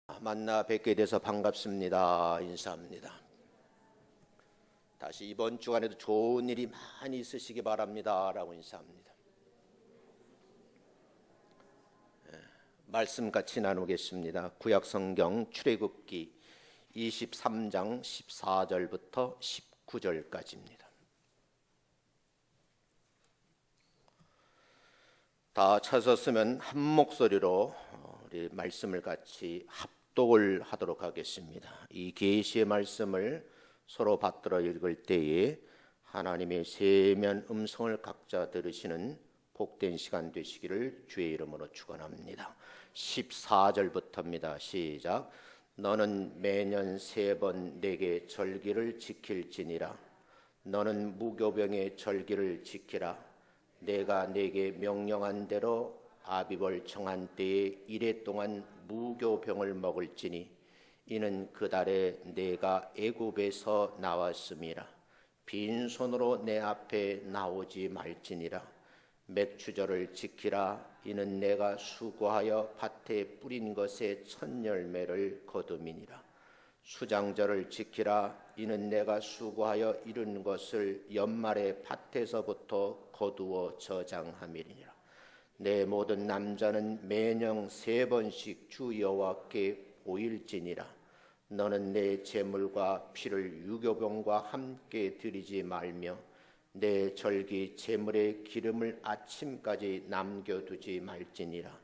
만나 뵙게 돼서 반갑습니다. 인사합니다. 다시 이번 주간에도 좋은 일이 많이 있으시기 바랍니다. 라고 인사합니다. 말씀 같이 나누겠습니다. 구약성경 출애굽기 23장 14절부터 19절까지입니다. 다 찾았으면 한 목소리로 우리 말씀을 같이 합독을 하도록 하겠습니다. 이 계시의 말씀을 서로 받들어 읽을 때에 하나님의 세면 음성을 각자 들으시는 복된 시간 되시기를 주의 이름으로 축원합니다. 14절부터입니다. 시작. 너는 매년 3번 내게 절기를 지킬지니라. 너는 무교병의 절기를 지키라. 내가 내게 명령한 대로 아비벌 정한 때에 이래 동안 무교병을 먹을지니 이는 그 달에 내가 애굽에서 나왔음이라. 빈손으로 내 앞에 나오지 말지니라. 맥추절을 지키라. 이는 내가 수고하여 밭에 뿌린 것의 첫 열매를 거둠이니라. 수장절을 지키라. 이는 내가 수고하여 이룬 것을 연말에 밭에서부터 거두어 저장함이니라. 내 모든 남자는 매년 3번씩 주 여호와께 보일지니라. 너는 내 제물과 피를 유교병과 함께 드리지 말며 내 절기 제물의 기름을 아침까지 남겨두지 말지니라.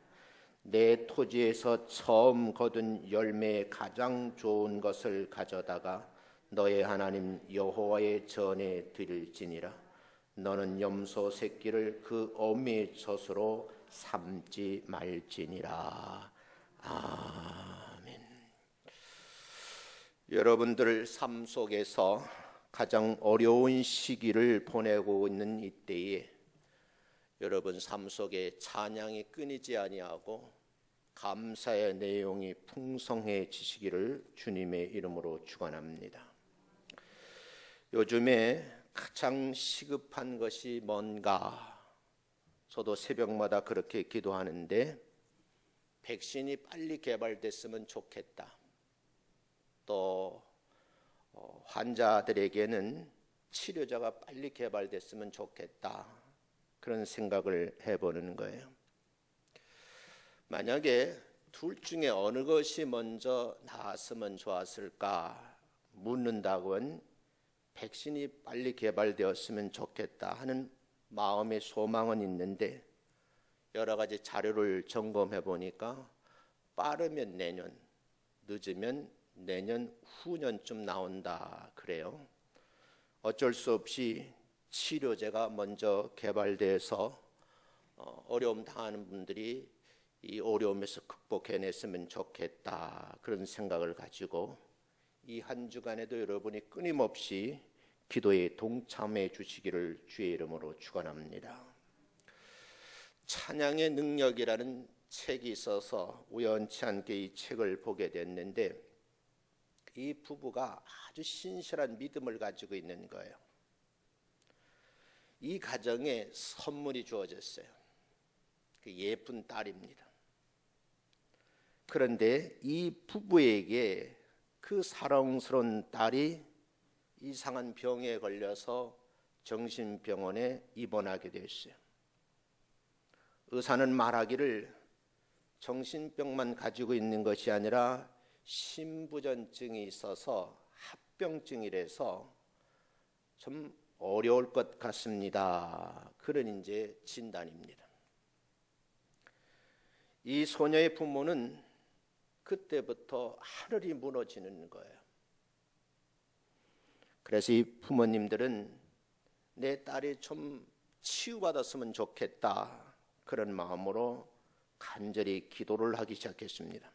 내 토지에서 처음 거둔 열매의 가장 좋은 것을 가져다가 너의 하나님 여호와의 전에 드릴지니라. 너는 염소 새끼를 그 어미의 젖으로 삼지 말지니라. 아멘. 여러분들 삶 속에서 가장 어려운 시기를 보내고 있는 이때에 여러분 삶 속에 찬양이 끊이지 아니하고 감사의 내용이 풍성해지시기를 주님의 이름으로 축원합니다. 요즘에 가장 시급한 것이 뭔가? 저도 새벽마다 그렇게 기도하는데 백신이 빨리 개발됐으면 좋겠다. 또 환자들에게는 치료제가 빨리 개발됐으면 좋겠다. 그런 생각을 해보는 거예요. 만약에 둘 중에 어느 것이 먼저 나왔으면 좋았을까 묻는다고는 백신이 빨리 개발되었으면 좋겠다 하는 마음의 소망은 있는데 여러 가지 자료를 점검해 보니까 빠르면 내년, 늦으면 내년 후년쯤 나온다 그래요. 어쩔 수 없이 치료제가 먼저 개발돼서 어려움 당하는 분들이 이 어려움에서 극복해냈으면 좋겠다 그런 생각을 가지고 이 한 주간에도 여러분이 끊임없이 기도에 동참해 주시기를 주의 이름으로 축원합니다. 찬양의 능력이라는 책이 있어서 우연치 않게 이 책을 보게 됐는데 이 부부가 아주 신실한 믿음을 가지고 있는 거예요. 이 가정에 선물이 주어졌어요. 그 예쁜 딸입니다. 그런데 이 부부에게 그 사랑스러운 딸이 이상한 병에 걸려서 정신병원에 입원하게 됐어요. 의사는 말하기를 정신병만 가지고 있는 것이 아니라 심부전증이 있어서 합병증이라서 좀 어려울 것 같습니다. 그런 이제 진단입니다. 이 소녀의 부모는 그때부터 하늘이 무너지는 거예요. 그래서 이 부모님들은 내 딸이 좀 치유받았으면 좋겠다 그런 마음으로 간절히 기도를 하기 시작했습니다.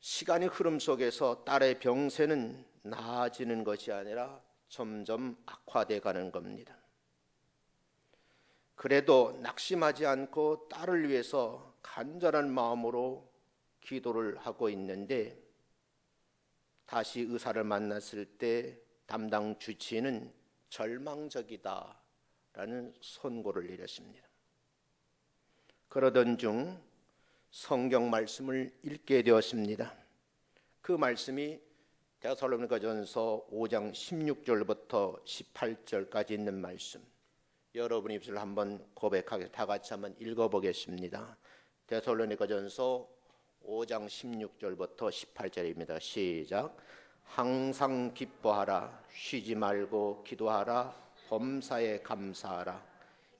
시간의 흐름 속에서 딸의 병세는 나아지는 것이 아니라 점점 악화돼 가는 겁니다. 그래도 낙심하지 않고 딸을 위해서 간절한 마음으로 기도를 하고 있는데 다시 의사를 만났을 때 담당 주치의는 절망적이다라는 선고를 내렸습니다. 그러던 중 성경 말씀을 읽게 되었습니다. 그 말씀이 데살로니가전서 5장 16절부터 18절까지 있는 말씀. 여러분 입술 한번 고백하게 다 같이 한번 읽어보겠습니다. 데살로니가전서 5장 16절부터 18절입니다. 시작. 항상 기뻐하라. 쉬지 말고 기도하라. 범사에 감사하라.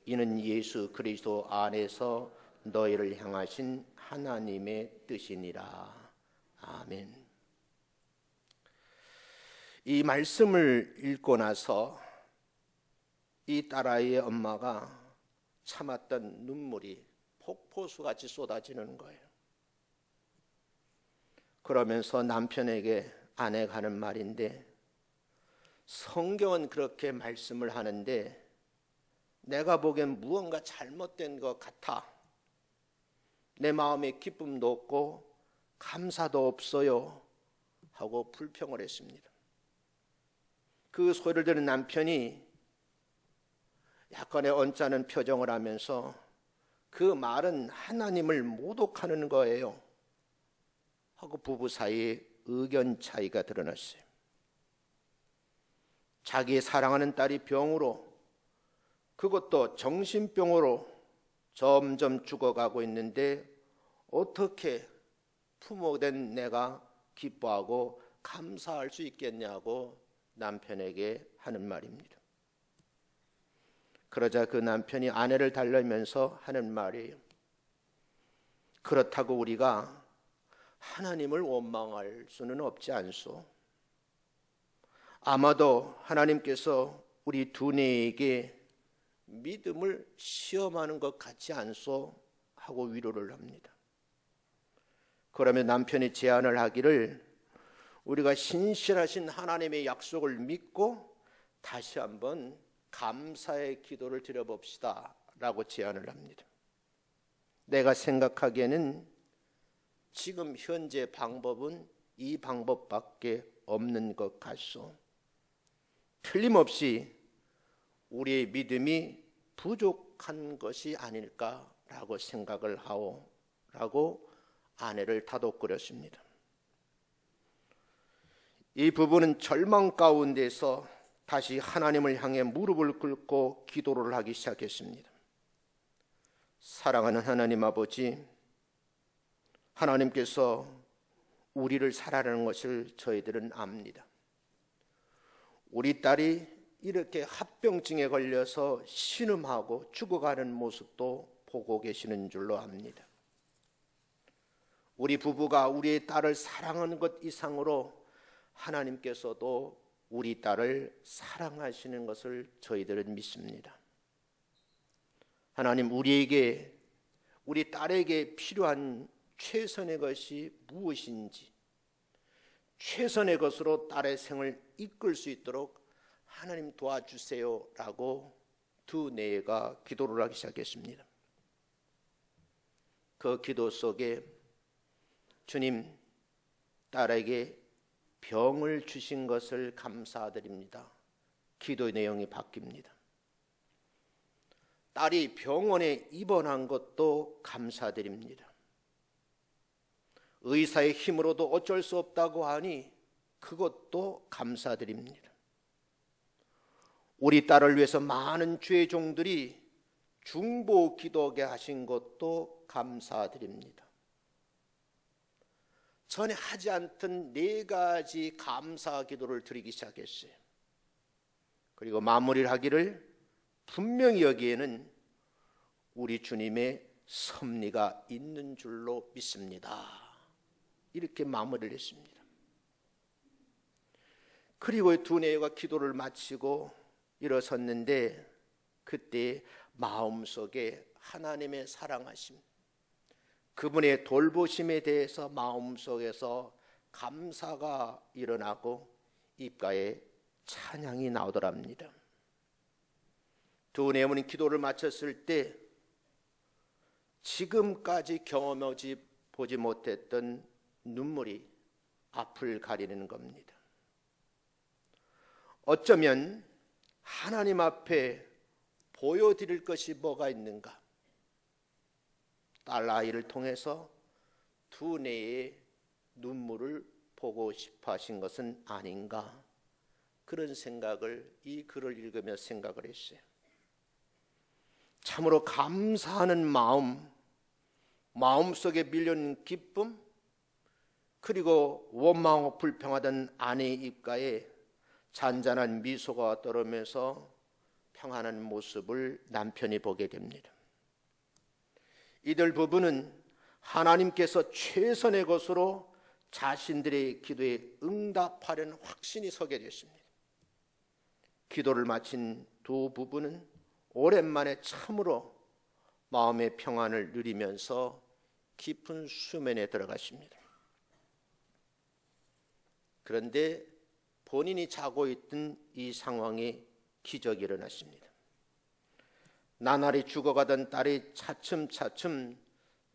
이는 예수 그리스도 안에서 너희를 향하신 하나님의 뜻이니라. 아멘. 이 말씀을 읽고 나서 이 딸아이의 엄마가 참았던 눈물이 폭포수같이 쏟아지는 거예요. 그러면서 남편에게 아내가 하는 말인데, 성경은 그렇게 말씀을 하는데 내가 보기엔 무언가 잘못된 것 같아. 내 마음에 기쁨도 없고 감사도 없어요 하고 불평을 했습니다. 그 소리를 들은 남편이 약간의 언짢은 표정을 하면서 그 말은 하나님을 모독하는 거예요 하고 부부 사이에 의견 차이가 드러났어요. 자기 사랑하는 딸이 병으로, 그것도 정신병으로 점점 죽어가고 있는데 어떻게 부모된 내가 기뻐하고 감사할 수 있겠냐고 남편에게 하는 말입니다. 그러자 그 남편이 아내를 달래면서 하는 말이에요. 그렇다고 우리가 하나님을 원망할 수는 없지 않소. 아마도 하나님께서 우리 두뇌에게 믿음을 시험하는 것 같지 않소 하고 위로를 합니다. 그러면 남편이 제안을 하기를, 우리가 신실하신 하나님의 약속을 믿고 다시 한번 감사의 기도를 드려봅시다 라고 제안을 합니다. 내가 생각하기에는 지금 현재 방법은 이 방법밖에 없는 것 같소. 틀림없이 우리의 믿음이 부족한 것이 아닐까라고 생각을 하오 라고 아내를 다독거렸습니다. 이 부부는 절망 가운데서 다시 하나님을 향해 무릎을 꿇고 기도를 하기 시작했습니다. 사랑하는 하나님 아버지, 하나님께서 우리를 사랑하는 것을 저희들은 압니다. 우리 딸이 이렇게 합병증에 걸려서 신음하고 죽어가는 모습도 보고 계시는 줄로 압니다. 우리 부부가 우리의 딸을 사랑하는 것 이상으로 하나님께서도 우리 딸을 사랑하시는 것을 저희들은 믿습니다. 하나님, 우리에게, 우리 딸에게 필요한 최선의 것이 무엇인지, 최선의 것으로 딸의 생을 이끌 수 있도록 하나님 도와주세요 라고 두 내가 기도를 하기 시작했습니다. 그 기도 속에 주님, 딸에게 병을 주신 것을 감사드립니다. 기도의 내용이 바뀝니다. 딸이 병원에 입원한 것도 감사드립니다. 의사의 힘으로도 어쩔 수 없다고 하니 그것도 감사드립니다. 우리 딸을 위해서 많은 주의 종들이 중보 기도하게 하신 것도 감사드립니다. 전에 하지 않던 4가지 감사 기도를 드리기 시작했어요. 그리고 마무리를 하기를, 분명히 여기에는 우리 주님의 섭리가 있는 줄로 믿습니다. 이렇게 마무리를 했습니다. 그리고 두 내가 기도를 마치고 일어섰는데, 그때 마음속에 하나님의 사랑하심, 그분의 돌보심에 대해서 마음속에서 감사가 일어나고 입가에 찬양이 나오더랍니다. 두 내문이 기도를 마쳤을 때 지금까지 경험하지 보지 못했던 눈물이 앞을 가리는 겁니다. 어쩌면 하나님 앞에 보여드릴 것이 뭐가 있는가? 딸 아이를 통해서 두뇌의 눈물을 보고 싶어 하신 것은 아닌가, 그런 생각을 이 글을 읽으며 생각을 했어요. 참으로 감사하는 마음속에 밀려있는 기쁨, 그리고 원망하고 불평하던 아내의 입가에 잔잔한 미소가 떠오르면서 평안한 모습을 남편이 보게 됩니다. 이들 부부는 하나님께서 최선의 것으로 자신들의 기도에 응답하려는 확신이 서게 됐습니다. 기도를 마친 두 부부는 오랜만에 참으로 마음의 평안을 누리면서 깊은 수면에 들어가십니다. 그런데 본인이 자고 있던 이 상황에 기적이 일어났습니다. 나날이 죽어가던 딸이 차츰차츰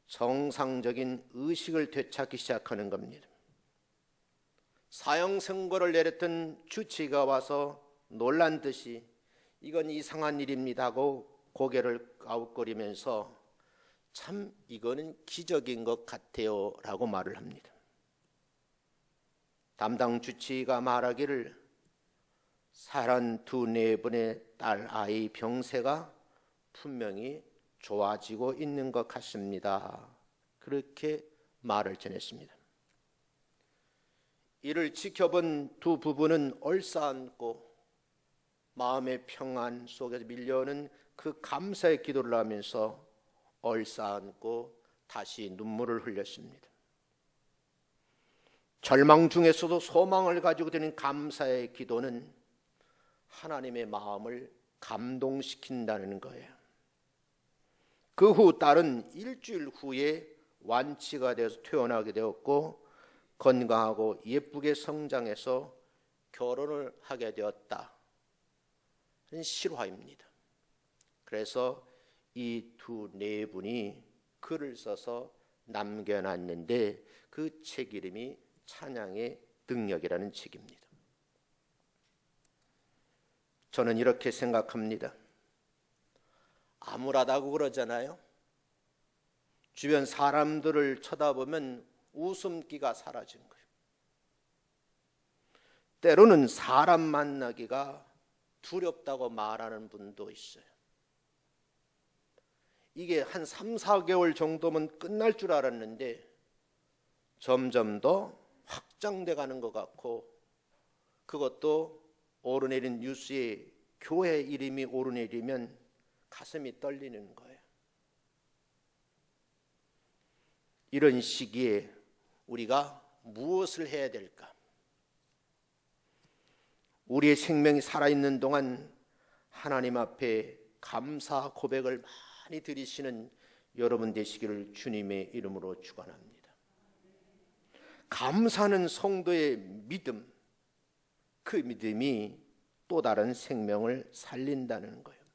정상적인 의식을 되찾기 시작하는 겁니다. 사형 선고를 내렸던 주치의가 와서 놀란 듯이 이건 이상한 일입니다 하고 고개를 갸웃거리면서 참 이거는 기적인 것 같아요 라고 말을 합니다. 담당 주치의가 말하기를 살한 2-4번의 딸 아이 병세가 분명히 좋아지고 있는 것 같습니다. 그렇게 말을 전했습니다. 이를 지켜본 두 부부는 얼싸안고 마음의 평안 속에서 밀려오는 그 감사의 기도를 하면서 얼싸안고 다시 눈물을 흘렸습니다. 절망 중에서도 소망을 가지고 드는 감사의 기도는 하나님의 마음을 감동시킨다는 거예요. 그 후 딸은 일주일 후에 완치가 되어서 퇴원하게 되었고 건강하고 예쁘게 성장해서 결혼을 하게 되었다. 실화입니다. 그래서 이 2-4분이 글을 써서 남겨놨는데 그 책 이름이 찬양의 능력이라는 책입니다. 저는 이렇게 생각합니다. 암울하다고 그러잖아요. 주변 사람들을 쳐다보면 웃음기가 사라진 거예요. 때로는 사람 만나기가 두렵다고 말하는 분도 있어요. 이게 한 3-4개월 정도면 끝날 줄 알았는데 점점 더 확장돼 가는 것 같고, 그것도 오르내린 뉴스에 교회 이름이 오르내리면 가슴이 떨리는 거예요. 이런 시기에 우리가 무엇을 해야 될까? 우리의 생명이 살아있는 동안 하나님 앞에 감사 고백을 많이 드리시는 여러분 되시기를 주님의 이름으로 축원합니다. 감사하는 성도의 믿음, 그 믿음이 또 다른 생명을 살린다는 거예요.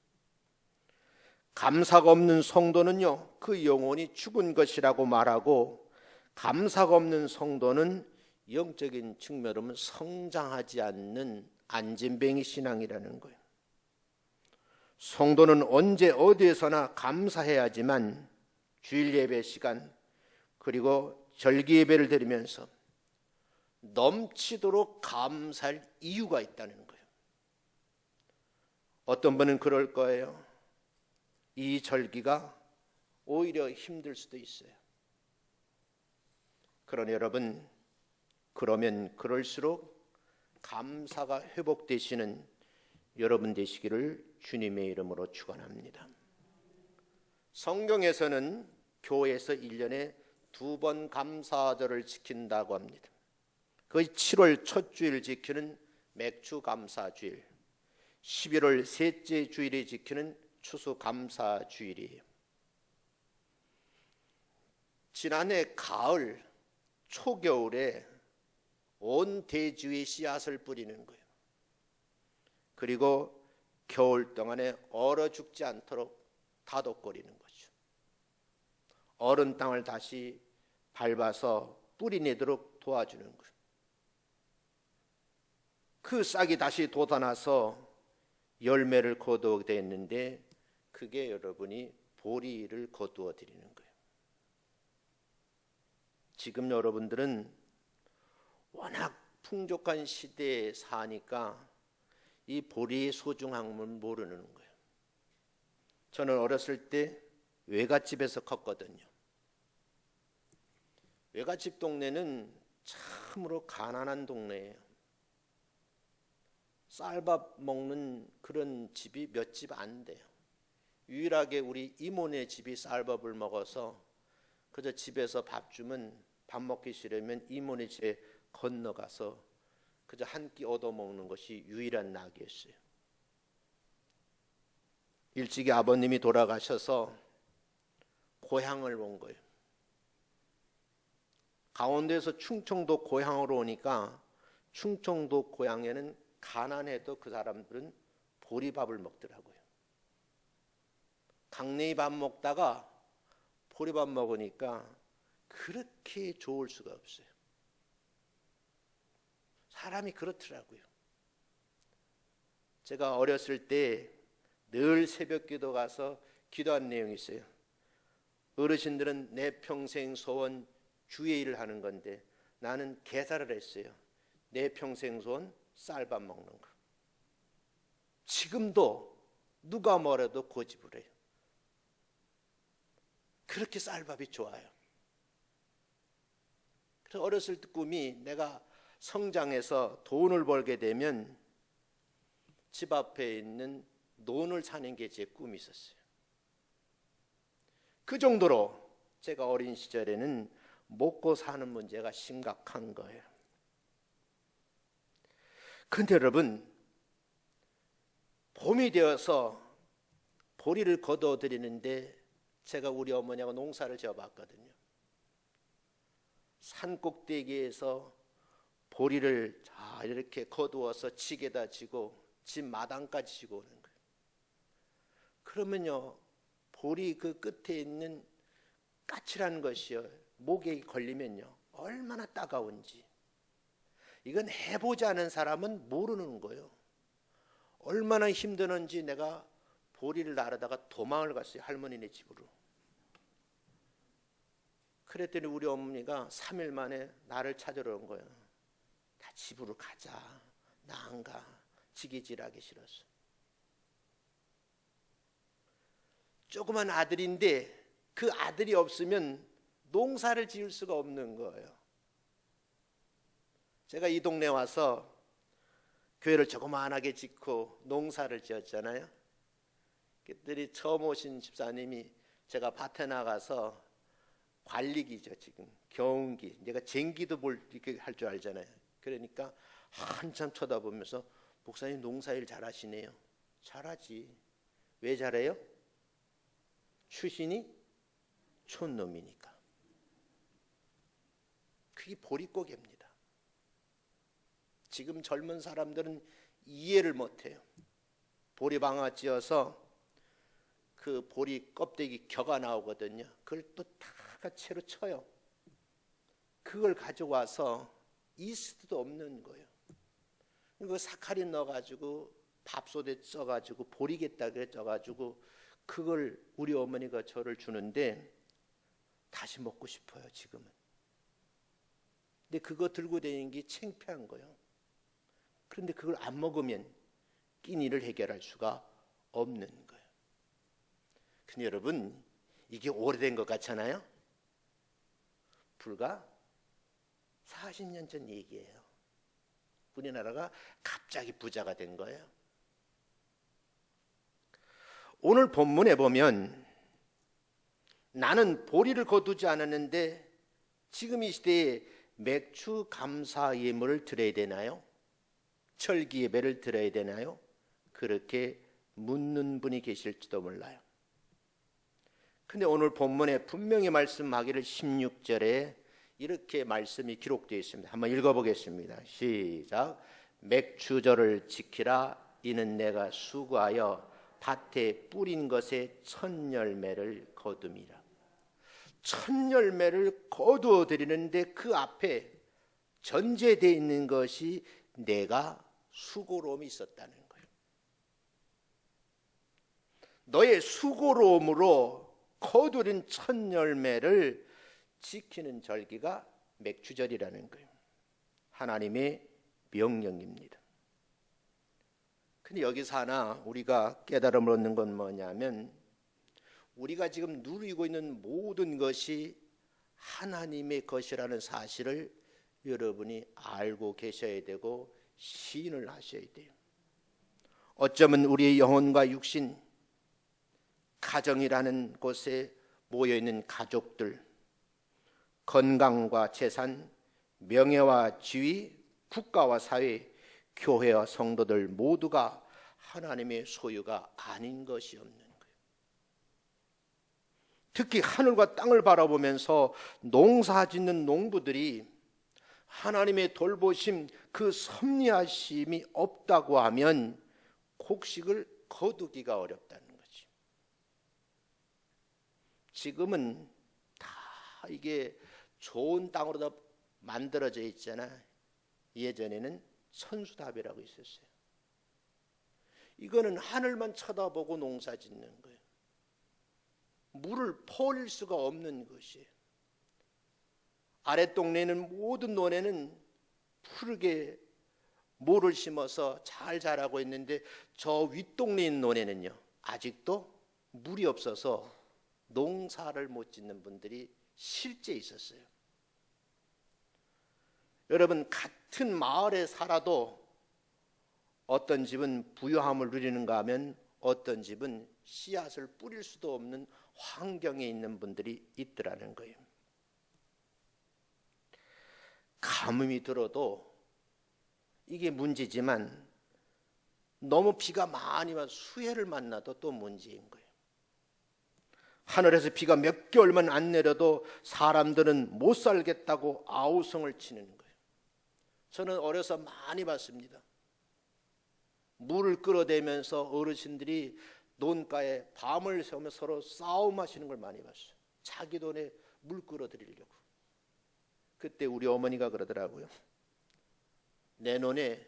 감사가 없는 성도는요, 그 영혼이 죽은 것이라고 말하고, 감사가 없는 성도는 영적인 측면으로는 성장하지 않는 안진뱅이 신앙이라는 거예요. 성도는 언제 어디에서나 감사해야지만 주일 예배 시간 그리고 절기 예배를 드리면서 넘치도록 감사할 이유가 있다는 거예요. 어떤 분은 그럴 거예요. 이 절기가 오히려 힘들 수도 있어요. 그러나 여러분, 그러면 그럴수록 감사가 회복되시는 여러분 되시기를 주님의 이름으로 축원합니다. 성경에서는 교회에서 1년에 2번 감사절을 지킨다고 합니다. 그 7월 첫 주일 지키는 맥주 감사주일, 11월 셋째 주일에 지키는 추수 감사주일이에요. 지난해 가을, 초겨울에 온 대지에 씨앗을 뿌리는 거예요. 그리고 겨울 동안에 얼어 죽지 않도록 다독거리는 거죠. 얼은 땅을 다시 밟아서 뿌리 내도록 도와주는 거예요. 그 싹이 다시 돋아나서 열매를 거두게 됐는데, 그게 여러분이 보리를 거두어 드리는 거예요. 지금 여러분들은 워낙 풍족한 시대에 사니까 이 보리의 소중함을 모르는 거예요. 저는 어렸을 때 외갓집에서 컸거든요. 외갓집 동네는 참으로 가난한 동네예요. 쌀밥 먹는 그런 집이 몇 집 안 돼요. 유일하게 우리 이모네 집이 쌀밥을 먹어서 그저 집에서 밥 주면 밥 먹기 싫으면 이모네 집에 건너가서 그저 한 끼 얻어 먹는 것이 유일한 낙이었어요. 일찍이 아버님이 돌아가셔서 고향을 온 거예요. 강원도에서 충청도 고향으로 오니까 충청도 고향에는 가난해도 그 사람들은 보리밥을 먹더라고요. 강냉이 밥 먹다가 보리밥 먹으니까 그렇게 좋을 수가 없어요. 사람이 그렇더라고요. 제가 어렸을 때 늘 새벽 기도 가서 기도한 내용이 있어요. 어르신들은 내 평생 소원 주의 일을 하는 건데 나는 계산을 했어요. 내 평생 소원 쌀밥 먹는 거. 지금도 누가 뭐래도 고집을 해요. 그렇게 쌀밥이 좋아요. 그래서 어렸을 때 꿈이 내가 성장해서 돈을 벌게 되면 집 앞에 있는 논을 사는 게 제 꿈이 있었어요. 그 정도로 제가 어린 시절에는 먹고 사는 문제가 심각한 거예요. 근데 여러분, 봄이 되어서 보리를 거두어 드리는데 제가 우리 어머니하고 농사를 지어봤거든요. 산 꼭대기에서 보리를 이렇게 거두어서 지게다 지고 집 마당까지 지고 오는 거예요. 그러면요, 보리 그 끝에 있는 까칠한 것이요, 목에 걸리면요 얼마나 따가운지 이건 해보지 않은 사람은 모르는 거예요. 얼마나 힘드는지. 내가 보리를 나르다가 도망을 갔어요, 할머니네 집으로. 그랬더니 우리 어머니가 3일 만에 나를 찾으러 온 거예요. 다 집으로 가자. 나 안 가. 지게질하기 싫어서. 조그만 아들인데 그 아들이 없으면 농사를 지을 수가 없는 거예요. 제가 이 동네 와서 교회를 조그만하게 짓고 농사를 지었잖아요. 그랬더니 처음 오신 집사님이 제가 밭에 나가서 관리기죠, 지금 경운기, 내가 쟁기도 할 줄 알잖아요. 그러니까 한참 쳐다보면서 목사님 농사일 잘하시네요. 잘하지. 왜 잘해요? 출신이 촌놈이니까. 그게 보릿고개입니다. 지금 젊은 사람들은 이해를 못해요. 보리방아 찧어서 그 보리 껍데기 겨가 나오거든요. 그걸 또 다 채로 쳐요. 그걸 가지고 와서 이스트도 없는 거예요. 그 사카린 넣어가지고 밥솥에 쪄가지고 보리겠다 그래 쪄가지고 그걸 우리 어머니가 저를 주는데 다시 먹고 싶어요, 지금은. 근데 그거 들고 다니는 게 창피한 거예요. 그런데 그걸 안 먹으면 끼니를 해결할 수가 없는 거예요. 근데 여러분, 이게 오래된 것 같잖아요. 불과 40년 전 얘기예요. 우리나라가 갑자기 부자가 된 거예요. 오늘 본문에 보면 나는 보리를 거두지 않았는데 지금 이 시대에 맥주 감사 예물을 드려야 되나요? 철기 예배를 드려야 되나요? 그렇게 묻는 분이 계실지도 몰라요. 근데 오늘 본문에 분명히 말씀하기를 16절에 이렇게 말씀이 기록되어 있습니다. 한번 읽어보겠습니다. 시작. 맥주절을 지키라. 이는 내가 수고하여 밭에 뿌린 것에 첫 열매를 거둠이라. 첫 열매를 거두어 드리는데 그 앞에 전제되어 있는 것이 내가 수고로움이 있었다는 거예요. 너의 수고로움으로 거두린 첫 열매를 지키는 절기가 맥주절이라는 거예요. 하나님의 명령입니다. 근데 여기서 하나 우리가 깨달음을 얻는 건 뭐냐면, 우리가 지금 누리고 있는 모든 것이 하나님의 것이라는 사실을 여러분이 알고 계셔야 되고 시인을 하셔야 돼요. 어쩌면 우리의 영혼과 육신, 가정이라는 곳에 모여있는 가족들, 건강과 재산, 명예와 지위, 국가와 사회, 교회와 성도들 모두가 하나님의 소유가 아닌 것이 없는 거예요. 특히 하늘과 땅을 바라보면서 농사 짓는 농부들이 하나님의 돌보심, 그 섭리하심이 없다고 하면 곡식을 거두기가 어렵다는 거지. 지금은 다 이게 좋은 땅으로 다 만들어져 있잖아. 예전에는 선수답이라고 있었어요. 이거는 하늘만 쳐다보고 농사 짓는 거예요. 물을 퍼올릴 수가 없는 것이에요. 아랫동네는 모든 논에는 푸르게 모를 심어서 잘 자라고 있는데, 저 윗동네 있는 논에는요 아직도 물이 없어서 농사를 못 짓는 분들이 실제 있었어요. 여러분, 같은 마을에 살아도 어떤 집은 부유함을 누리는가 하면 어떤 집은 씨앗을 뿌릴 수도 없는 환경에 있는 분들이 있더라는 거예요. 가뭄이 들어도 이게 문제지만, 너무 비가 많이 와서 수해를 만나도 또 문제인 거예요. 하늘에서 비가 몇 개월만 안 내려도 사람들은 못 살겠다고 아우성을 치는 거예요. 저는 어려서 많이 봤습니다. 물을 끌어대면서 어르신들이 논가에 밤을 새우며 서로 싸움하시는 걸 많이 봤어요. 자기 돈에 물 끌어들이려고. 그때 우리 어머니가 그러더라고요. 내 논에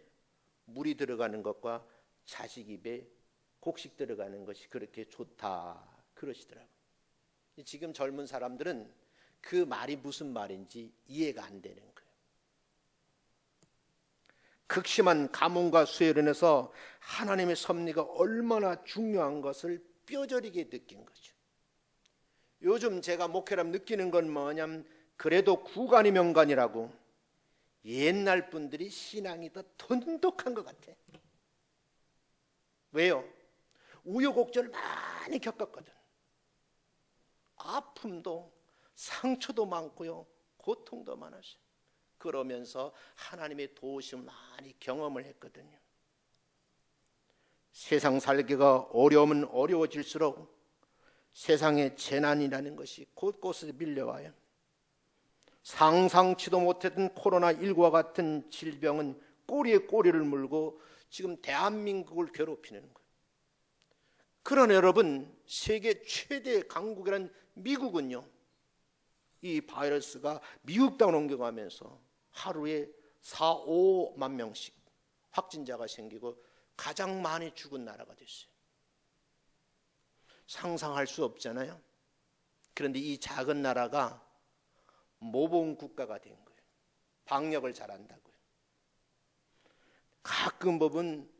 물이 들어가는 것과 자식 입에 곡식 들어가는 것이 그렇게 좋다 그러시더라고요. 지금 젊은 사람들은 그 말이 무슨 말인지 이해가 안 되는 거예요. 극심한 가뭄과 수해로 인해서 하나님의 섭리가 얼마나 중요한 것을 뼈저리게 느낀 거죠. 요즘 제가 목회람 느끼는 건 뭐냐면, 그래도 구간이 명간이라고 옛날 분들이 신앙이 더 돈독한 것 같아. 왜요? 우여곡절을 많이 겪었거든. 아픔도 상처도 많고요, 고통도 많았어요. 그러면서 하나님의 도우심을 많이 경험을 했거든요. 세상 살기가 어려우면 어려워질수록 세상에 재난이라는 것이 곳곳에서 밀려와요. 상상치도 못했던 코로나19와 같은 질병은 꼬리에 꼬리를 물고 지금 대한민국을 괴롭히는 거예요. 그러나 여러분, 세계 최대 강국이란 미국은요, 이 바이러스가 미국 땅으로 옮겨가면서 하루에 4, 5만 명씩 확진자가 생기고 가장 많이 죽은 나라가 됐어요. 상상할 수 없잖아요. 그런데 이 작은 나라가 모범 국가가 된 거예요. 방역을 잘한다고요. 가끔 보면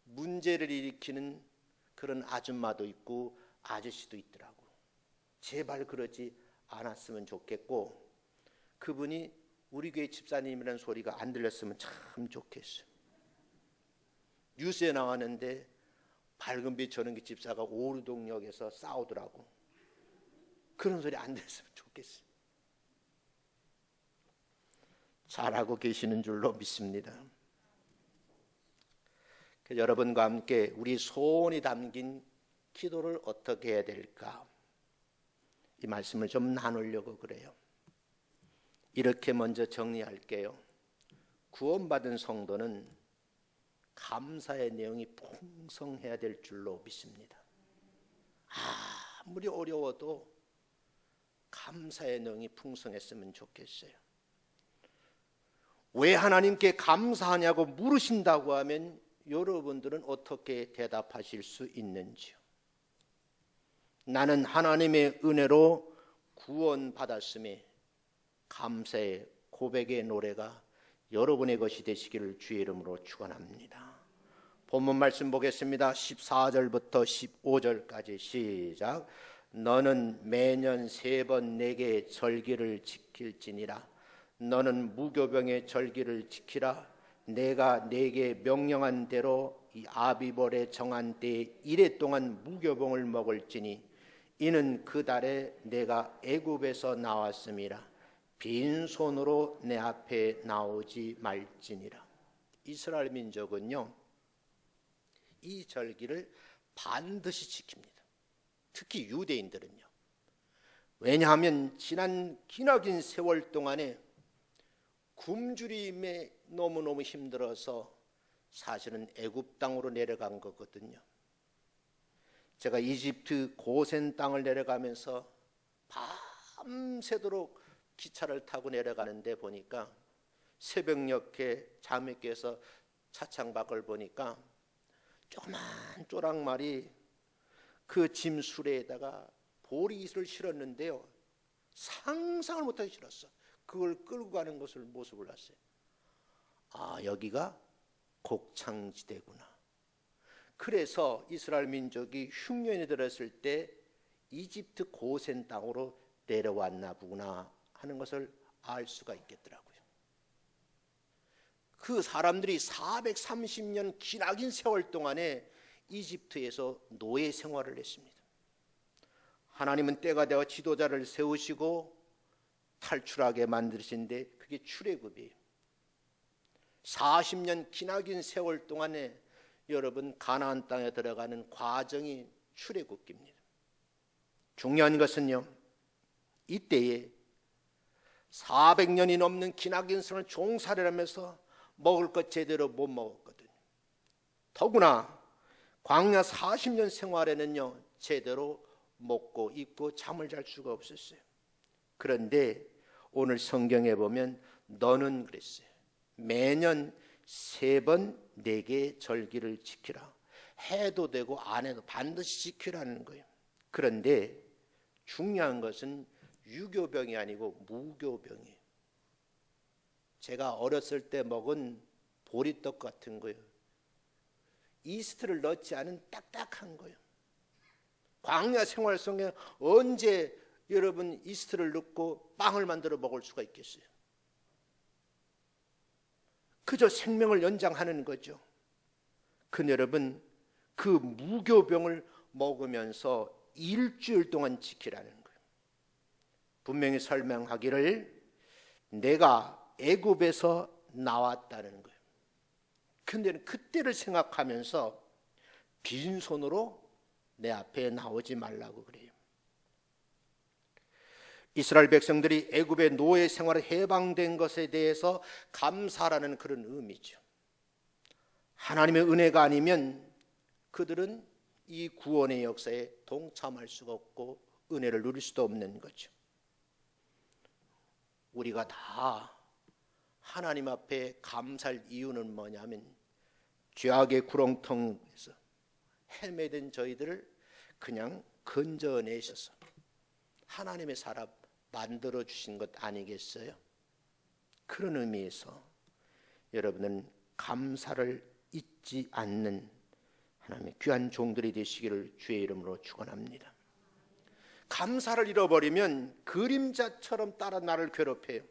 문제를 일으키는 그런 아줌마도 있고 아저씨도 있더라고. 제발 그러지 않았으면 좋겠고, 그분이 우리 교회 집사님이라는 소리가 안 들렸으면 참 좋겠어요. 뉴스에 나왔는데 밝은빛 전원기 집사가 오르동역에서 싸우더라고. 그런 소리 안 들었으면 좋겠어요. 잘하고 계시는 줄로 믿습니다. 여러분과 함께 우리 소원이 담긴 기도를 어떻게 해야 될까, 이 말씀을 좀 나누려고 그래요. 이렇게 먼저 정리할게요. 구원받은 성도는 감사의 내용이 풍성해야 될 줄로 믿습니다. 아무리 어려워도 감사의 내용이 풍성했으면 좋겠어요. 왜 하나님께 감사하냐고 물으신다고 하면 여러분들은 어떻게 대답하실 수 있는지요? 나는 하나님의 은혜로 구원받았음에 감사의 고백의 노래가 여러분의 것이 되시기를 주의 이름으로 축원합니다. 본문 말씀 보겠습니다. 14절부터 15절까지 시작. 너는 매년 3번 내게 절기를 지킬지니라. 너는 무교병의 절기를 지키라. 내가 내게 명령한 대로 이 아비벌에 정한 때에 이래 동안 무교병을 먹을지니 이는 그 달에 내가 애굽에서 나왔음이라. 빈손으로 내 앞에 나오지 말지니라. 이스라엘 민족은요, 이 절기를 반드시 지킵니다. 특히 유대인들은요. 왜냐하면 지난 기나긴 세월 동안에 굶주림에 너무너무 힘들어서 사실은 애굽 땅으로 내려간 거거든요. 제가 이집트 고센 땅을 내려가면서 밤새도록 기차를 타고 내려가는데 보니까 새벽녘에 잠이 깨서 차창 밖을 보니까 조그만 쪼랑말이 그 짐 수레에다가 보리를 실었는데요, 상상을 못하게 실었어. 그걸 끌고 가는 것을 모습을 봤어요. 아, 여기가 곡창지대구나. 그래서 이스라엘 민족이 흉년이 들었을 때 이집트 고센 땅으로 내려왔나 보구나 하는 것을 알 수가 있겠더라고요. 그 사람들이 430년 기나긴 세월 동안에 이집트에서 노예 생활을 했습니다. 하나님은 때가 되어 지도자를 세우시고 탈출하게 만드신데 그게 출애굽이에요. 40년 기나긴 세월 동안에 여러분 가나안 땅에 들어가는 과정이 출애굽기입니다. 중요한 것은요, 이때에 400년이 넘는 기나긴 생을 종살이를 하면서 먹을 것 제대로 못 먹었거든요. 더구나 광야 40년 생활에는요, 제대로 먹고 입고 잠을 잘 수가 없었어요. 그런데 오늘 성경에 보면 너는 그랬어요. 매년 3번 내게 절기를 지키라. 해도 되고 안 해도 반드시 지키라는 거예요. 그런데 중요한 것은 유교병이 아니고 무교병이에요. 제가 어렸을 때 먹은 보리떡 같은 거예요. 이스트를 넣지 않은 딱딱한 거예요. 광야 생활 속에 언제 여러분 이스트를 넣고 빵을 만들어 먹을 수가 있겠어요? 그저 생명을 연장하는 거죠. 그 여러분, 그 무교병을 먹으면서 일주일 동안 지키라는 거예요. 분명히 설명하기를 내가 애굽에서 나왔다는 거예요. 근데 그때를 생각하면서 빈손으로 내 앞에 나오지 말라고 그래요. 이스라엘 백성들이 애굽의 노예 생활에 해방된 것에 대해서 감사라는 그런 의미죠. 하나님의 은혜가 아니면 그들은 이 구원의 역사에 동참할 수가 없고 은혜를 누릴 수도 없는 거죠. 우리가 다 하나님 앞에 감사할 이유는 뭐냐면 죄악의 구렁텅에서 헤매던 저희들을 그냥 건져내셔서 하나님의 사람 만들어 주신 것 아니겠어요? 그런 의미에서 여러분은 감사를 잊지 않는 하나님의 귀한 종들이 되시기를 주의 이름으로 축원합니다. 감사를 잃어버리면 그림자처럼 따라 나를 괴롭혀요.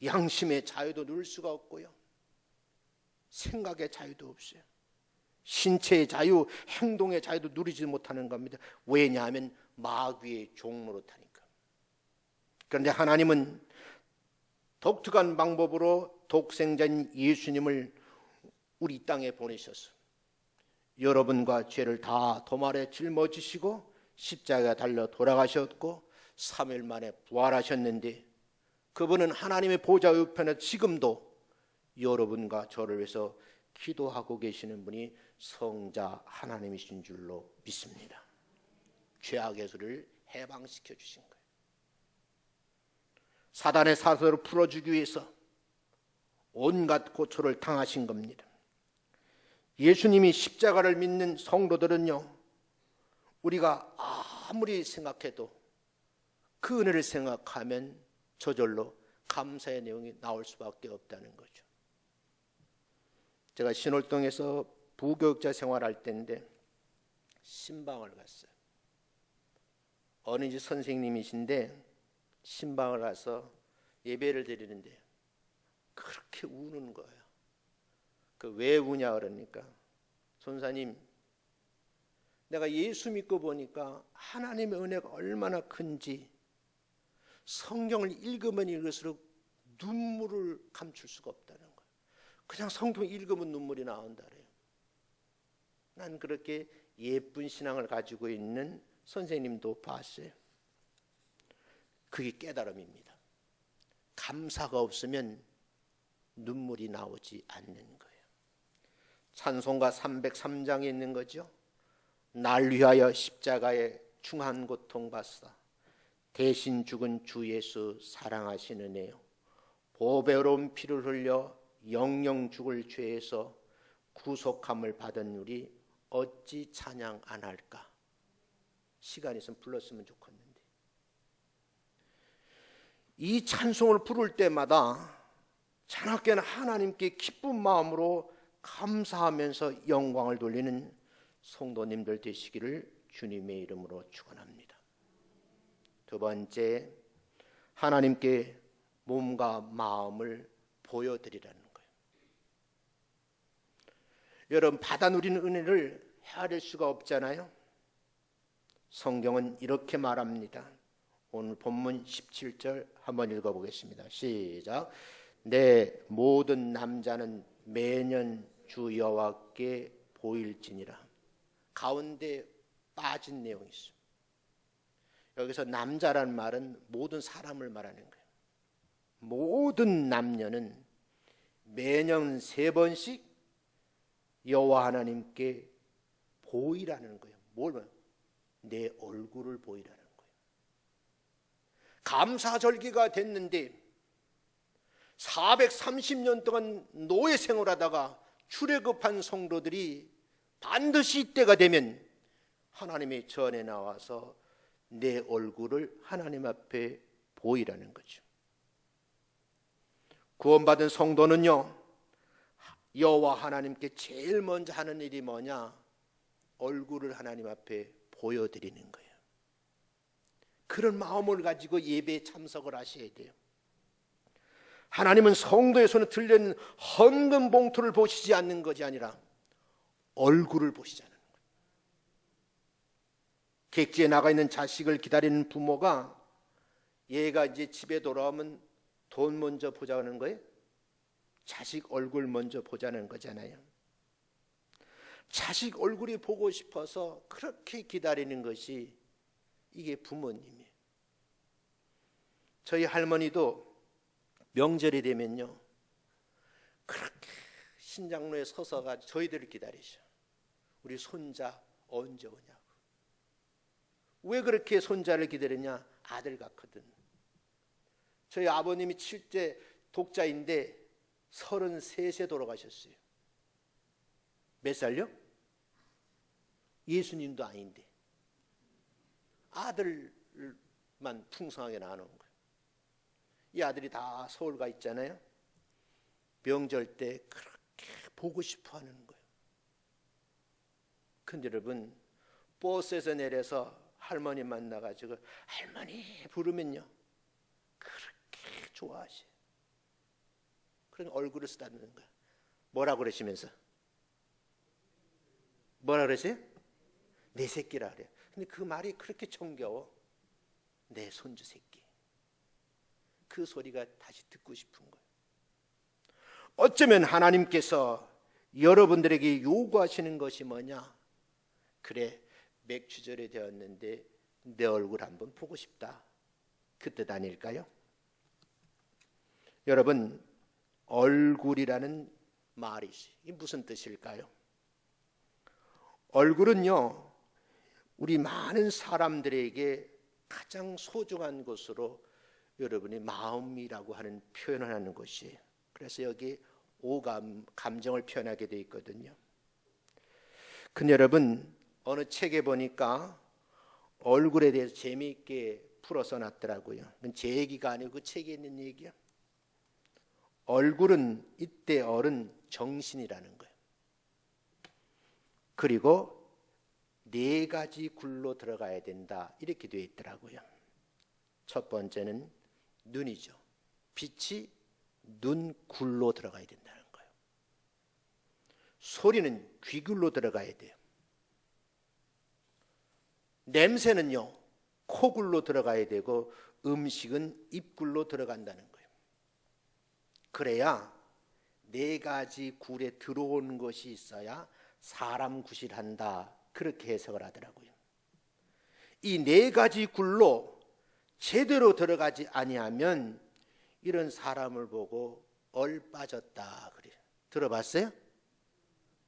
양심의 자유도 누릴 수가 없고요, 생각의 자유도 없어요. 신체의 자유, 행동의 자유도 누리지 못하는 겁니다. 왜냐하면 마귀의 종로로 타니까. 그런데 하나님은 독특한 방법으로 독생자인 예수님을 우리 땅에 보내셔서 여러분과 죄를 다 도말에 짊어지시고 십자가에 달려 돌아가셨고 3일 만에 부활하셨는데, 그분은 하나님의 보좌 우편에 지금도 여러분과 저를 위해서 기도하고 계시는 분이 성자 하나님이신 줄로 믿습니다. 죄악에서를 해방시켜 주신 거예요. 사단의 사슬을 풀어주기 위해서 온갖 고초를 당하신 겁니다. 예수님이 십자가를 믿는 성도들은요, 우리가 아무리 생각해도 그 은혜를 생각하면 저절로 감사의 내용이 나올 수밖에 없다는 거죠. 제가 신월동에서 부교육자 생활할 때인데 신방을 갔어요. 어느 집 선생님이신데 신방을 가서 예배를 드리는데 그렇게 우는 거예요. 왜 우냐 그러니까, 선사님, 내가 예수 믿고 보니까 하나님의 은혜가 얼마나 큰지 성경을 읽으면 읽을수록 눈물을 감출 수가 없다는 거예요. 그냥 성경 읽으면 눈물이 나온다 그래요. 난 그렇게 예쁜 신앙을 가지고 있는 선생님도 봤어요. 그게 깨달음입니다. 감사가 없으면 눈물이 나오지 않는 거예요. 찬송가 303장에 있는 거죠. 날 위하여 십자가에 중한 고통 받사 대신 죽은 주 예수 사랑하시느네요. 보배로운 피를 흘려 영영 죽을 죄에서 구속함을 받은 우리 어찌 찬양 안 할까? 시간 있으면 불렀으면 좋겠는데, 이 찬송을 부를 때마다 자나깨나 하나님께 기쁜 마음으로 감사하면서 영광을 돌리는 성도님들 되시기를 주님의 이름으로 축원합니다. 두 번째, 하나님께 몸과 마음을 보여드리라는 거예요. 여러분, 받아 누리는 은혜를 헤아릴 수가 없잖아요. 성경은 이렇게 말합니다. 오늘 본문 17절 한번 읽어보겠습니다. 시작. 내 모든 남자는 매년 주 여호와께 보일지니라. 가운데 빠진 내용이 있어요. 여기서 남자란 말은 모든 사람을 말하는 거예요. 모든 남녀는 매년 3번씩 여호와 하나님께 보이라는 거예요. 뭘 봐요? 내 얼굴을 보이라는 거예요. 감사절기가 됐는데 430년 동안 노예 생활하다가 출애굽한 성도들이 반드시 이때가 되면 하나님의 전에 나와서 내 얼굴을 하나님 앞에 보이라는 거죠. 구원받은 성도는요, 여호와 하나님께 제일 먼저 하는 일이 뭐냐? 얼굴을 하나님 앞에 보여드리는 거예요. 그런 마음을 가지고 예배에 참석을 하셔야 돼요. 하나님은 성도의 손에 들려있는 헌금 봉투를 보시지 않는 것이 아니라 얼굴을 보시자는 거예요. 객지에 나가 있는 자식을 기다리는 부모가 얘가 이제 집에 돌아오면 돈 먼저 보자는 거예요? 자식 얼굴 먼저 보자는 거잖아요. 자식 얼굴이 보고 싶어서 그렇게 기다리는 것이 이게 부모님이에요. 저희 할머니도 명절이 되면요, 그렇게 신장로에 서서가 저희들을 기다리셔. 우리 손자 언제 오냐고. 왜 그렇게 손자를 기다리냐? 아들 같거든. 저희 아버님이 7대 독자인데 33세 돌아가셨어요. 몇 살요? 예수님도 아닌데 아들만 풍성하게 낳아놓은 거예요. 이 아들이 다 서울 가 있잖아요. 명절 때 그렇게 보고 싶어 하는 거예요. 근데 여러분, 버스에서 내려서 할머니 만나가지고 할머니 부르면요, 그렇게 좋아하셔요. 그런 얼굴을 쓰다듬는 거예요. 뭐라고 그러시면서? 뭐라 그러세요? 내 새끼라 그래요. 근데 그 말이 그렇게 정겨워. 내 손주 새끼. 그 소리가 다시 듣고 싶은 거예요. 어쩌면 하나님께서 여러분들에게 요구하시는 것이 뭐냐? 그래, 맥주절이 되었는데 내 얼굴 한번 보고 싶다. 그 뜻 아닐까요? 여러분, 얼굴이라는 말이 있어요. 이게 무슨 뜻일까요? 얼굴은요, 우리 많은 사람들에게 가장 소중한 것으로 여러분의 마음이라고 하는 표현을 하는 것이에요. 그래서 여기 오감, 감정을 표현하게 되어 있거든요. 근데 여러분, 어느 책에 보니까 얼굴에 대해서 재미있게 풀어서 놨더라고요. 그건 제 얘기가 아니고 그 책에 있는 얘기야. 얼굴은 이때 어른 정신이라는 거예요. 그리고 4가지 굴로 들어가야 된다 이렇게 되어 있더라고요. 첫 번째는 눈이죠. 빛이 눈 굴로 들어가야 된다는 거예요. 소리는 귀굴로 들어가야 돼요. 냄새는요 코굴로 들어가야 되고 음식은 입굴로 들어간다는 거예요. 그래야 4가지 굴에 들어온 것이 있어야 사람 구실한다 그렇게 해석을 하더라고요. 이 4가지 굴로 제대로 들어가지 아니하면 이런 사람을 보고 얼빠졌다 그래요. 들어봤어요?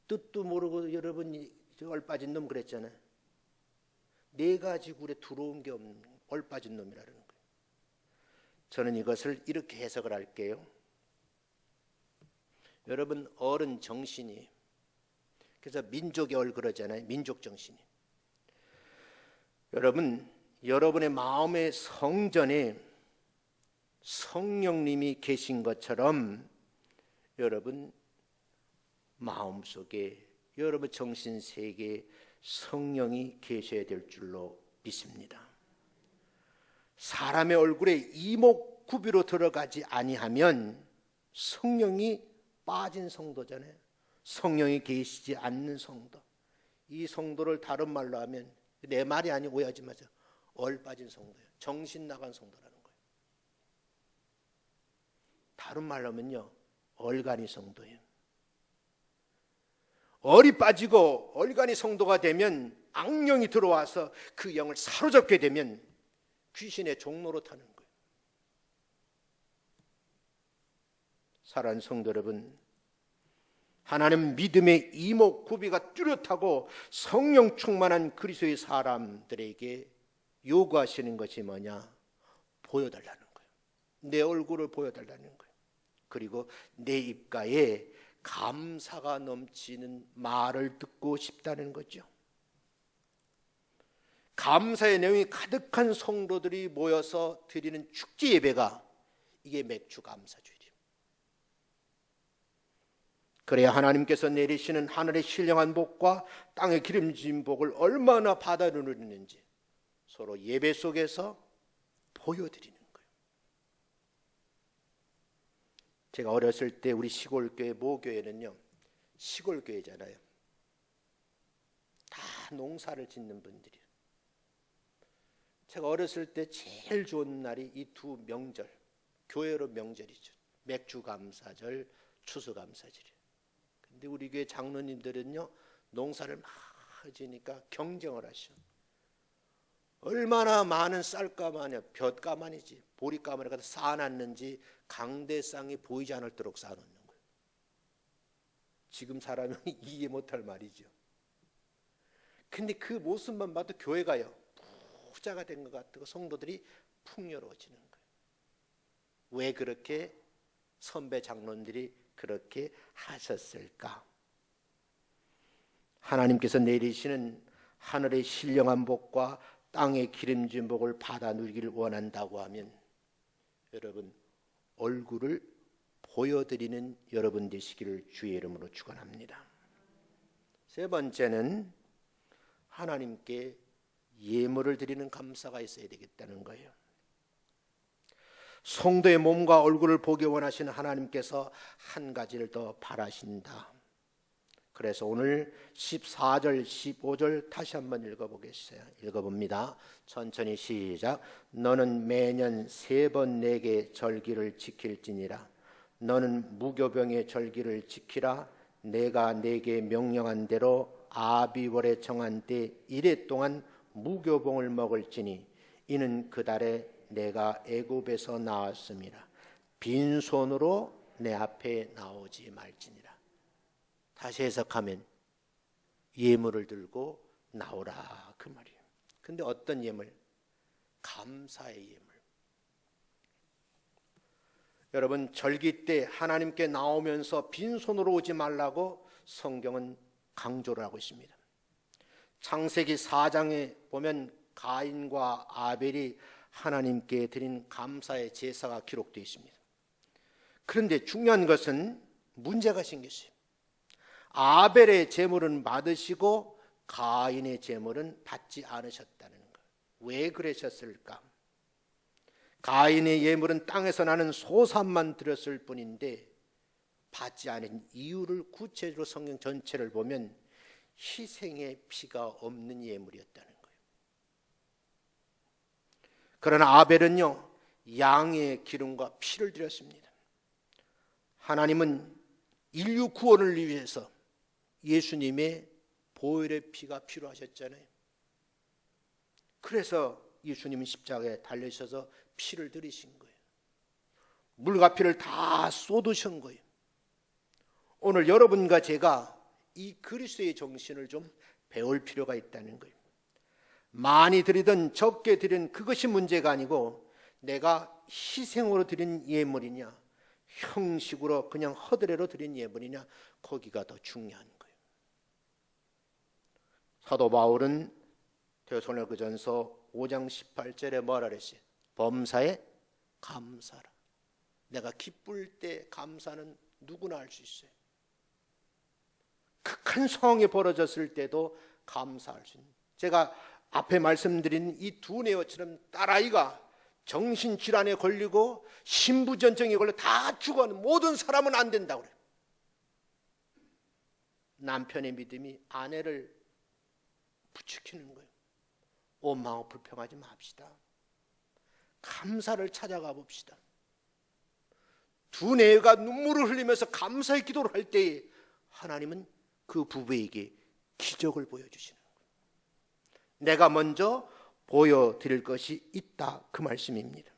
뜻도 모르고 여러분이 얼빠진 놈 그랬잖아요. 4가지 굴에 들어온 게 없는 얼빠진 놈이라는 거예요. 저는 이것을 이렇게 해석을 할게요. 여러분 어른 정신이, 그래서 민족의 얼 그러잖아요. 민족 정신이. 여러분, 여러분의 마음의 성전에 성령님이 계신 것처럼 여러분 마음속에, 여러분 정신세계에 성령이 계셔야 될 줄로 믿습니다. 사람의 얼굴에 이목구비로 들어가지 아니하면 성령이 빠진 성도잖아요. 성령이 계시지 않는 성도. 이 성도를 다른 말로 하면, 내 말이 아니고 오해하지 마세요. 얼빠진 성도예요. 정신 나간 성도라는 거예요. 다른 말로 하면요, 얼간이 성도예요. 얼이 빠지고 얼간이 성도가 되면 악령이 들어와서 그 영을 사로잡게 되면 귀신의 종로로 타는 거예요. 사랑하는 성도 여러분, 하나님 믿음의 이목구비가 뚜렷하고 성령 충만한 그리스도의 사람들에게 요구하시는 것이 뭐냐? 보여달라는 거예요. 내 얼굴을 보여달라는 거예요. 그리고 내 입가에 감사가 넘치는 말을 듣고 싶다는 거죠. 감사의 내용이 가득한 성도들이 모여서 드리는 축제 예배가 이게 맥주 감사주일이에요. 그래야 하나님께서 내리시는 하늘의 신령한 복과 땅의 기름진 복을 얼마나 받아 누리는지 서로 예배 속에서 보여드리는 거예요. 제가 어렸을 때 우리 시골교회 모교회는요, 시골교회잖아요. 다 농사를 짓는 분들이에요. 제가 어렸을 때 제일 좋은 날이 이 2 명절, 교회로 명절이죠. 맥주감사절, 추수감사절이에요. 근데 우리 교회 장로님들은요, 농사를 막 지니까 경쟁을 하셔. 얼마나 많은 쌀가마냐, 볕가마니지, 보리가마를 갖다 쌓아놨는지 강대상이 보이지 않을 도록 쌓아놓는 거예요. 지금 사람이 이해 못할 말이죠. 근데 그 모습만 봐도 교회가요, 부자가 된 것 같고 성도들이 풍요로워지는 거예요. 왜 그렇게 선배 장로님들이 그렇게 하셨을까? 하나님께서 내리시는 하늘의 신령한 복과 땅의 기름진 복을 받아 누리기를 원한다고 하면 여러분 얼굴을 보여드리는 여러분 되시기를 주의 이름으로 축원합니다. 3번째는 하나님께 예물을 드리는 감사가 있어야 되겠다는 거예요. 성도의 몸과 얼굴을 보기 원하시는 하나님께서 한 가지를 더 바라신다. 그래서 오늘 14절, 15절 다시 한번 읽어보겠어요. 읽어봅니다. 천천히 시작. 너는 매년 3번 내게 절기를 지킬지니라. 너는 무교병의 절기를 지키라. 내가 내게 명령한 대로 아비월에 정한 때 이래 동안 무교봉을 먹을지니 이는 그 달에 내가 애굽에서 나왔음이라. 빈손으로 내 앞에 나오지 말지니라. 다시 해석하면 예물을 들고 나오라 그 말이에요. 근데 어떤 예물? 감사의 예물. 여러분 절기 때 하나님께 나오면서 빈손으로 오지 말라고 성경은 강조를 하고 있습니다. 창세기 4장에 보면 가인과 아벨이 하나님께 드린 감사의 제사가 기록되어 있습니다. 그런데 중요한 것은 문제가 생겼어요. 아벨의 제물은 받으시고 가인의 제물은 받지 않으셨다는 것. 왜 그러셨을까? 가인의 예물은 땅에서 나는 소산만 드렸을 뿐인데 받지 않은 이유를 구체적으로 성경 전체를 보면 희생의 피가 없는 예물이었다는 거예요. 그러나 아벨은요, 양의 기름과 피를 드렸습니다. 하나님은 인류 구원을 위해서 예수님의 보혈의 피가 필요하셨잖아요. 그래서 예수님은 십자가에 달리셔서 피를 들이신 거예요. 물과 피를 다 쏟으신 거예요. 오늘 여러분과 제가 이 그리스도의 정신을 좀 배울 필요가 있다는 거예요. 많이 드리든 적게 드리든 그것이 문제가 아니고 내가 희생으로 드린 예물이냐 형식으로 그냥 허드레로 드린 예물이냐 거기가 더 중요한 거예요. 사도 바울은 데살로니가전서 5장 18절에 뭐라 그랬어요? 범사에 감사라. 내가 기쁠 때 감사는 누구나 할 수 있어요. 극한 상황이 벌어졌을 때도 감사할 수 있는. 제가 앞에 말씀드린 이 두 내어처럼 딸아이가 정신질환에 걸리고 신부전증에 걸려 다 죽어가는 모든 사람은 안 된다고 그래요. 남편의 믿음이 아내를 부추기는 거예요. 원망하고 불평하지 맙시다. 감사를 찾아가 봅시다. 두 내가 눈물을 흘리면서 감사의 기도를 할 때에 하나님은 그 부부에게 기적을 보여주시는 거예요. 내가 먼저 보여드릴 것이 있다, 그 말씀입니다.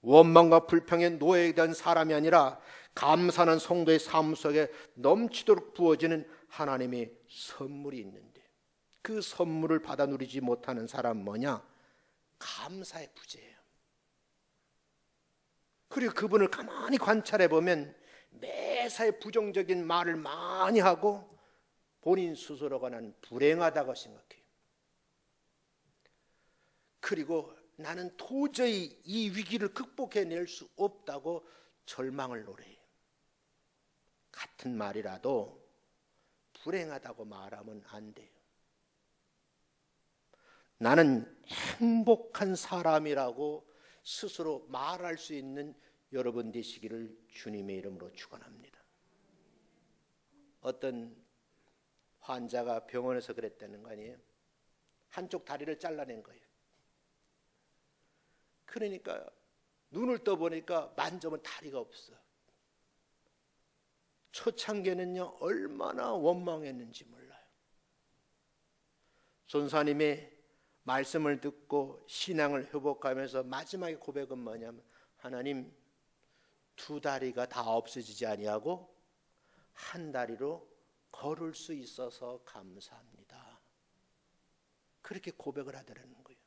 원망과 불평의 노예에 대한 사람이 아니라 감사하는 성도의 삶 속에 넘치도록 부어지는 하나님의 선물이 있는데 그 선물을 받아 누리지 못하는 사람은 뭐냐? 감사의 부재예요. 그리고 그분을 가만히 관찰해 보면 매사에 부정적인 말을 많이 하고 본인 스스로가 나는 불행하다고 생각해요. 그리고 나는 도저히 이 위기를 극복해낼 수 없다고 절망을 노래해요. 같은 말이라도 불행하다고 말하면 안 돼요. 나는 행복한 사람이라고 스스로 말할 수 있는 여러분 되시기를 주님의 이름으로 축원합니다. 어떤 환자가 병원에서 그랬다는 거 아니에요? 한쪽 다리를 잘라낸 거예요. 그러니까 눈을 떠보니까 만져본 다리가 없어. 초창기에는요 얼마나 원망했는지 몰라요. 전사님의 말씀을 듣고 신앙을 회복하면서 마지막에 고백은 뭐냐면 하나님 두 다리가 다 없어지지 아니하고 한 다리로 걸을 수 있어서 감사합니다. 그렇게 고백을 하더라는 거예요.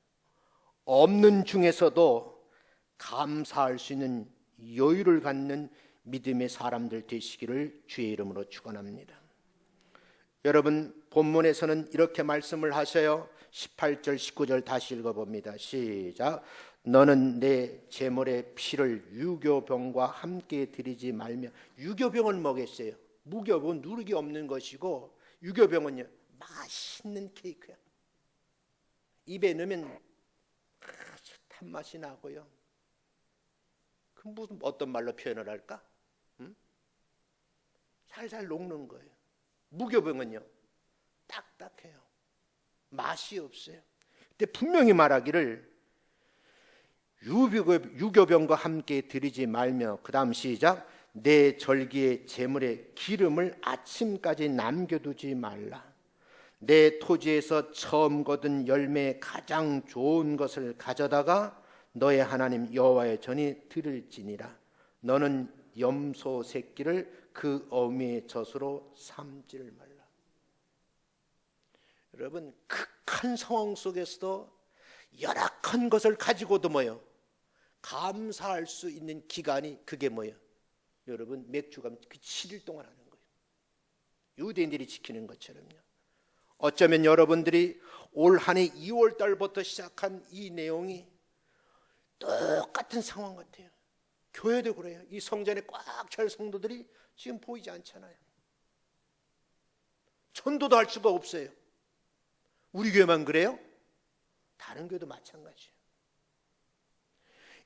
없는 중에서도 감사할 수 있는 여유를 갖는 믿음의 사람들 되시기를 주의 이름으로 축원합니다. 여러분 본문에서는 이렇게 말씀을 하셔요. 18절 19절 다시 읽어봅니다. 시작. 너는 내 제물의 피를 유교병과 함께 드리지 말며. 유교병은 뭐겠어요? 무교병은 누룩이 없는 것이고 유교병은요 맛있는 케이크야. 입에 넣으면 아주 단맛이 나고요. 그 무슨 어떤 말로 표현을 할까? 살살 녹는 거예요. 무교병은요 딱딱해요. 맛이 없어요. 근데 분명히 말하기를 유교병과 함께 드리지 말며, 그 다음 시작. 내 절기의 제물의 기름을 아침까지 남겨두지 말라. 내 토지에서 처음 거둔 열매의 가장 좋은 것을 가져다가 너의 하나님 여호와의 전에 드릴지니라. 너는 염소 새끼를 그 어미의 젖으로 삼지를 말라. 여러분 극한 상황 속에서도 열악한 것을 가지고도 뭐예요? 감사할 수 있는 기간이 그게 뭐예요? 여러분 맥주가 그 7일 동안 하는 거예요. 유대인들이 지키는 것처럼요. 어쩌면 여러분들이 올 한 해 2월 달부터 시작한 이 내용이 똑같은 상황 같아요. 교회도 그래요. 이 성전에 꽉 찰 성도들이 지금 보이지 않잖아요. 전도도 할 수가 없어요. 우리 교회만 그래요? 다른 교회도 마찬가지예요.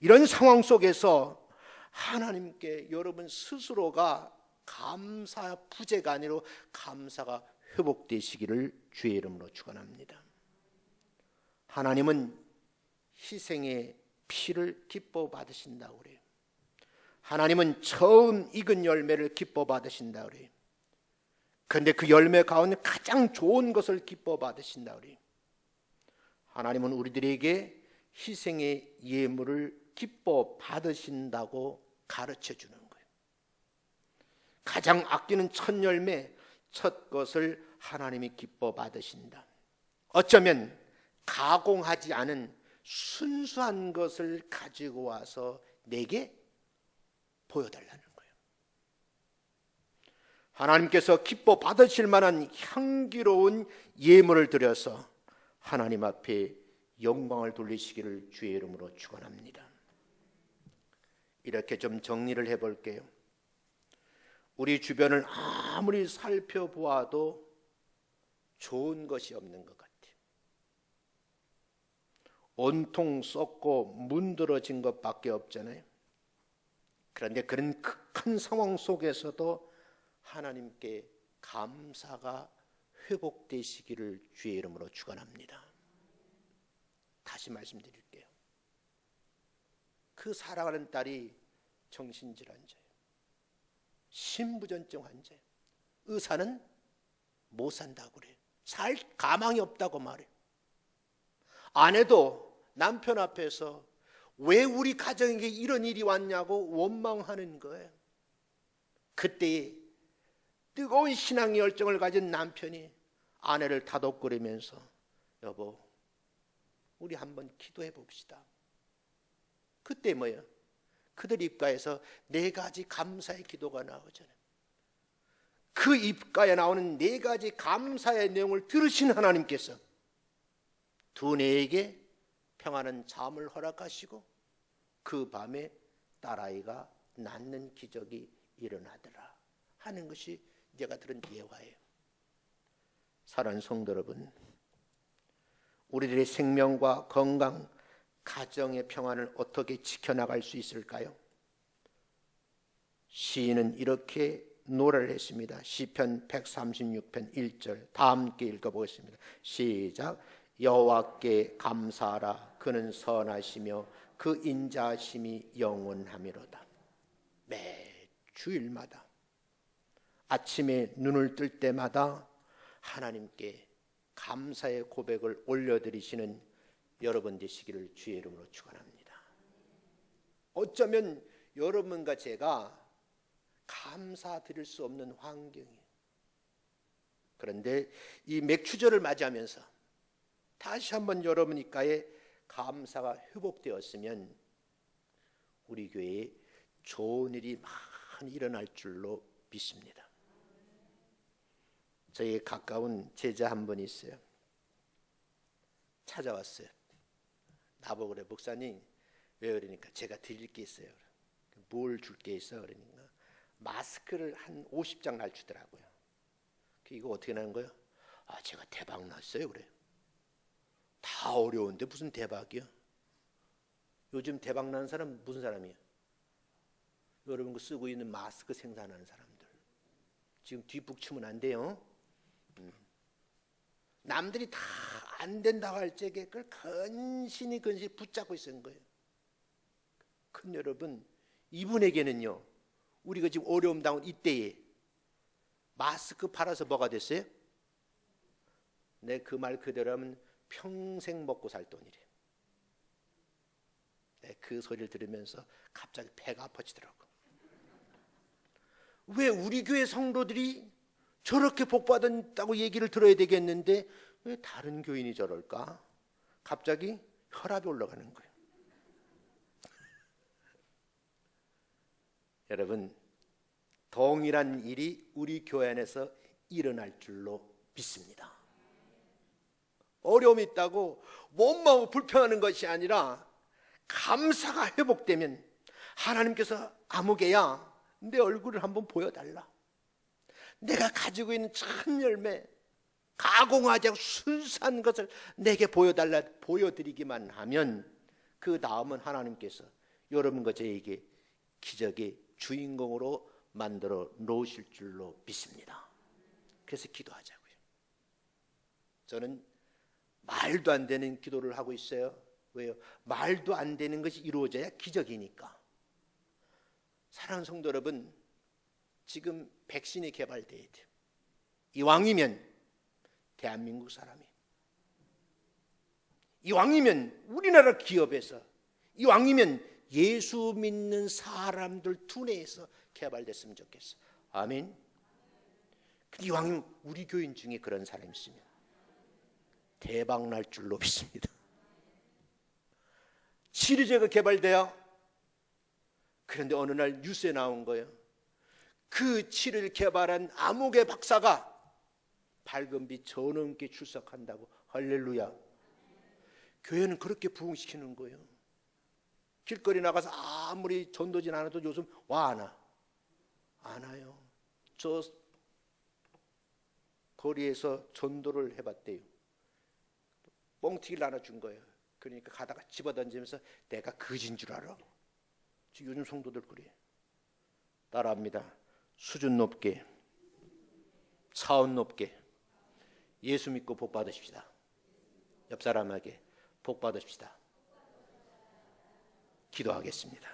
이런 상황 속에서 하나님께 여러분 스스로가 감사 부재가 아니라 감사가 회복되시기를 주의 이름으로 축원합니다. 하나님은 희생의 피를 기뻐 받으신다고 그래요. 하나님은 처음 익은 열매를 기뻐 받으신다고 그래요. 그런데 그 열매 가운데 가장 좋은 것을 기뻐 받으신다고 그래요. 하나님은 우리들에게 희생의 예물을 기뻐 받으신다고 가르쳐 주는 거예요. 가장 아끼는 첫 열매, 첫 것을 하나님이 기뻐 받으신다. 어쩌면 가공하지 않은 순수한 것을 가지고 와서 내게 보여달라는 거예요. 하나님께서 기뻐 받으실 만한 향기로운 예물을 드려서 하나님 앞에 영광을 돌리시기를 주의 이름으로 축원합니다. 이렇게 좀 정리를 해볼게요. 우리 주변을 아무리 살펴보아도 좋은 것이 없는 것 같아요. 온통 썩고 문드러진 것밖에 없잖아요. 그런데 그런 극한 상황 속에서도 하나님께 감사가 회복되시기를 주의 이름으로 축원합니다. 다시 말씀드릴게요. 그 사랑하는 딸이 정신질환자예요. 신부전증 환자예요. 의사는 못 산다고 그래요. 살 가망이 없다고 말해요. 아내도 남편 앞에서 왜 우리 가정에게 이런 일이 왔냐고 원망하는 거예요. 그때 뜨거운 신앙의 열정을 가진 남편이 아내를 다독거리면서 여보, 우리 한번 기도해 봅시다. 그때 뭐예요? 그들 입가에서 4가지 감사의 기도가 나오잖아요. 그 입가에 나오는 4가지 감사의 내용을 들으신 하나님께서 두뇌에게 평안한 잠을 허락하시고 그 밤에 딸아이가 낳는 기적이 일어나더라 하는 것이 제가 들은 예화예요. 사랑하는 성도 여러분, 우리들의 생명과 건강, 가정의 평안을 어떻게 지켜나갈 수 있을까요? 시인은 이렇게 노래를 했습니다. 시편 136편 1절 다 함께 읽어보겠습니다. 시작. 여호와께 감사하라. 그는 선하시며 그 인자하심이 영원하미로다. 매 주일마다 아침에 눈을 뜰 때마다 하나님께 감사의 고백을 올려드리시는 여러분 되시기를 주의 이름으로 축원합니다. 어쩌면 여러분과 제가 감사드릴 수 없는 환경이에요. 그런데 이 맥추절을 맞이하면서 다시 한번 여러분 입가에 감사가 회복되었으면 우리 교회에 좋은 일이 많이 일어날 줄로 믿습니다. 저희 가까운 제자 한 분이 있어요. 찾아왔어요. 나보고 그래, 목사님 왜 그러니까 제가 드릴 게 있어요. 뭘 줄 게 있어? 그러니까 마스크를 한 50장 날 주더라고요. 이거 어떻게 나는 거예요? 아, 제가 대박 났어요. 그래. 다 어려운데 무슨 대박이야? 요즘 대박 나는 사람 무슨 사람이에요? 여러분 그 쓰고 있는 마스크 생산하는 사람들. 지금 뒷북 치면 안 돼요. 남들이 다 안 된다고 할 적에 그걸 근신히 붙잡고 있는 거예요. 큰 여러분, 이분에게는요, 우리가 지금 어려움 당한 이때에 마스크 팔아서 뭐가 됐어요? 내 그 말 그대로 하면 평생 먹고 살 돈이래요. 그 소리를 들으면서 갑자기 배가 아파지더라고. 왜 우리 교회 성도들이 저렇게 복받았다고 얘기를 들어야 되겠는데 왜 다른 교인이 저럴까? 갑자기 혈압이 올라가는 거예요. 여러분, 동일한 일이 우리 교회 안에서 일어날 줄로 믿습니다. 어려움이 있다고 몸마음 불평하는 것이 아니라 감사가 회복되면 하나님께서 아무개야, 내 얼굴을 한번 보여달라. 내가 가지고 있는 참 열매, 가공하지 않고 순수한 것을 내게 보여달라. 보여드리기만 하면 그 다음은 하나님께서 여러분과 저에게 기적의 주인공으로 만들어 놓으실 줄로 믿습니다. 그래서 기도하자고요. 저는 말도 안 되는 기도를 하고 있어요. 왜요? 말도 안 되는 것이 이루어져야 기적이니까. 사랑하는 성도 여러분, 지금 백신이 개발돼야 돼요. 이왕이면 대한민국 사람이, 이왕이면 우리나라 기업에서, 이왕이면 예수 믿는 사람들 두뇌에서 개발됐으면 좋겠어. 아멘. 이왕이면 우리 교인 중에 그런 사람이 있으면 대박 날 줄로 믿습니다. 치료제가 개발돼요. 그런데 어느 날 뉴스에 나온 거예요. 그 치료를 개발한 암흑의 박사가 발급비 저 넘게 출석한다고. 할렐루야. 교회는 그렇게 부흥시키는 거예요. 길거리 나가서 아무리 전도진 안 해도 요즘 와 안 와? 안 와요. 저 거리에서 전도를 해봤대요. 뻥튀기를 나눠준 거예요. 그러니까 가다가 집어던지면서 내가 거진 줄 알아. 요즘 성도들 그래요. 따라합니다. 수준 높게, 차원 높게 예수 믿고 복 받으십시다. 옆 사람에게 복 받으십시다. 기도하겠습니다.